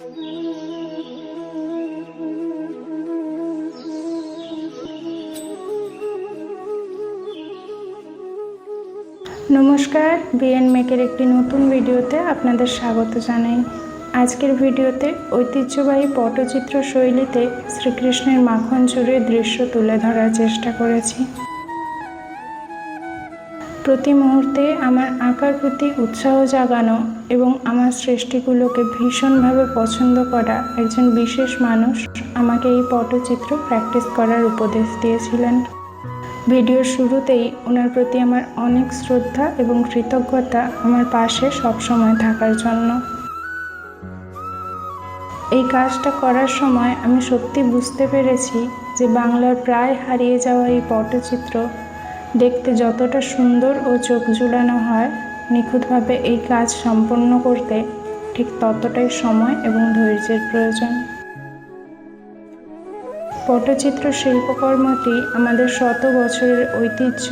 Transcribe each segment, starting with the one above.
নমস্কার, বিএন মেকের একটি নতুন ভিডিওতে আপনাদের স্বাগত জানাই। আজকের ভিডিওতে ঐতিহ্যবাহী পটচিত্র শৈলীতে শ্রীকৃষ্ণের মাখন চুরির দৃশ্য তুলে ধরার চেষ্টা করেছি। প্রতি মুহূর্তে আমার আঁকার প্রতি উৎসাহ জাগানো এবং আমার সৃষ্টিগুলোকে ভীষণভাবে পছন্দ করা একজন বিশেষ মানুষ আমাকে এই পটচিত্র প্র্যাকটিস করার উপদেশ দিয়েছিলেন। ভিডিওর শুরুতেই ওনার প্রতি আমার অনেক শ্রদ্ধা এবং কৃতজ্ঞতা আমার পাশে সবসময় থাকার জন্য। এই কাজটা করার সময় আমি সত্যি বুঝতে পেরেছি যে বাংলার প্রায় হারিয়ে যাওয়া এই পটচিত্র দেখতে যতটা সুন্দর ও চোখ জুড়ানো হয়, নিখুঁতভাবে এই কাজ সম্পন্ন করতে ঠিক ততটাই সময় এবং ধৈর্যের প্রয়োজন। পটচিত্র শিল্পকর্মটি আমাদের শত বছরের ঐতিহ্য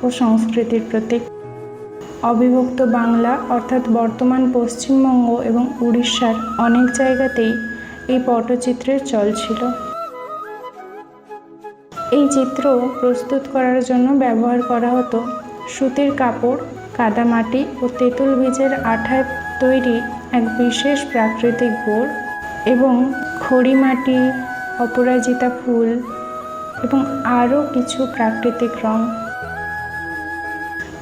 ও সংস্কৃতির প্রতীক। অবিভক্ত বাংলা অর্থাৎ বর্তমান পশ্চিমবঙ্গ এবং উড়িষ্যার অনেক জায়গাতেই এই পটচিত্রের চল ছিল। এই চিত্র প্রস্তুত করার জন্য ব্যবহার করা হতো সুতির কাপড়, কাদামাটি ও তেঁতুল বীজের আঠায় তৈরি এক বিশেষ প্রাকৃতিক গুড় এবং খড়ি মাটি, অপরাজিতা ফুল এবং আরও কিছু প্রাকৃতিক রং।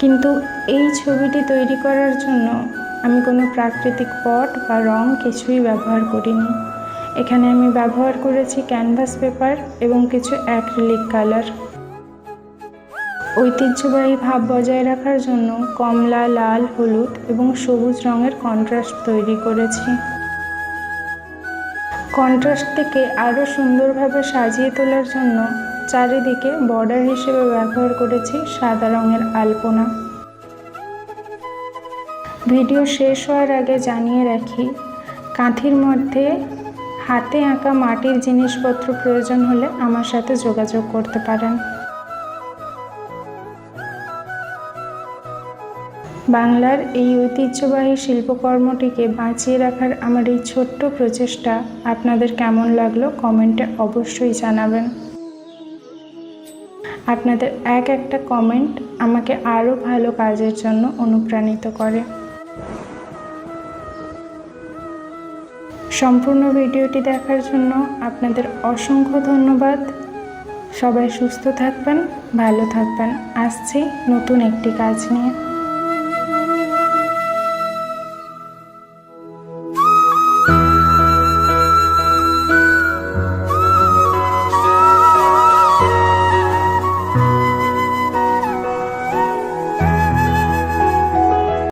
কিন্তু এই ছবিটি তৈরি করার জন্য আমি কোনো প্রাকৃতিক পট বা রং কিছুই ব্যবহার করিনি। এখানে আমি ব্যবহার করেছি ক্যানভাস পেপার এবং কিছু অ্যাক্রিলিক কালার। ঐতিহ্যবাহী ভাব বজায় রাখার জন্য কমলা, লাল, হলুদ এবং সবুজ রঙের কন্ট্রাস্ট তৈরি করেছি। কন্ট্রাস্টটিকে আরও সুন্দরভাবে সাজিয়ে তোলার জন্য চারিদিকে বর্ডার হিসেবে ব্যবহার করেছি সাদা রঙের আলপনা। ভিডিও শেষ হওয়ার আগে জানিয়ে রাখি, কাঁথির মধ্যে হাতে আঁকা মাটির জিনিসপত্র প্রয়োজন হলে আমার সাথে যোগাযোগ করতে পারেন। বাংলার এই ঐতিহ্যবাহী শিল্পকর্মটিকে বাঁচিয়ে রাখার আমার এই ছোট্ট প্রচেষ্টা আপনাদের কেমন লাগলো কমেন্টে অবশ্যই জানাবেন। আপনাদের এক একটা কমেন্ট আমাকে আরও ভালো কাজের জন্য অনুপ্রাণিত করে। সম্পূর্ণ ভিডিওটি দেখার জন্য আপনাদের অসংখ্য ধন্যবাদ। সবাই সুস্থ থাকবেন, ভালো থাকবেন। আসছি নতুন একটি কাজ নিয়ে।